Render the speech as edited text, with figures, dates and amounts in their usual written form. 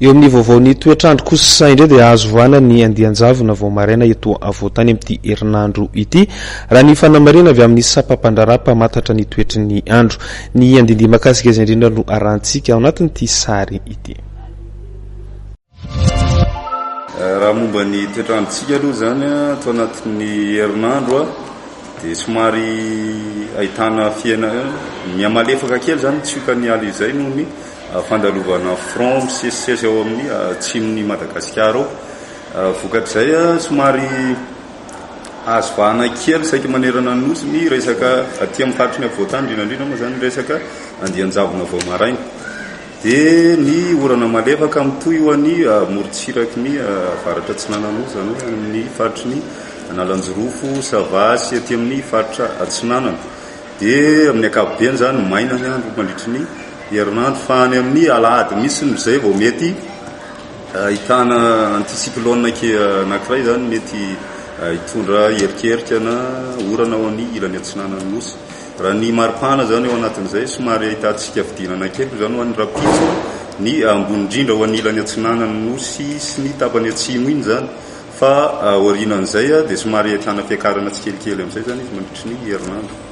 eo amin'ny vaovaony toetrandro kosa indray dia azo voana ny andianjavona vao maraina eto avoatany amin'ity herinandro ity raha ny fanamarena avy amin'ny sapampandrarapa matatra ny toetry ny andro ny andindima kasika izy indrindra no arantsika ao anatin'ity sary ity. Raha momba ny toetrandrotsika aloha zany atao anatin'ny herinandro dia somary ahitana fiaina miamalefaka kely zany tsiokan'ny ala izay noho ny fandalovana front misesisesy ao amin'ny atsimon'ny Madagasikara ao. Vokatr'izay somary azo vahana kely saika manerana ny nosy ny resaka aty amin'ny faritry ny avoatany indrindra moa zany resaka andianjavona vao maraina. Dia ny orana malefaka mitoy eo any morontsiraky ny avaratra Atsinanana zany hoe amin'ny faritry ny Analanjorofo, Savasy aty amin'ny faritra Atsinanana. Dia amin'ny ankapobeny zany maina ny andro mandritry ny herinandro fa any amin'ny alahady misy n'izay vao mety ahitana anticyclone anankiray zany mety hitondra herikerika na orana ao amin'ny ilany Atsinanana nosy. Raha ny maripana zany eo anatin'izay somary ahitantsika fidinana kely zany ho an'ny rapitso ny ambony indrindra ho an'ny ilany Atsinanana nosy sy ny tapany atsimo iny zany fa aorianan'izay dia somary ahitana fiakarana tsikelikely amin'izay zany izy mandritry ny herinandro.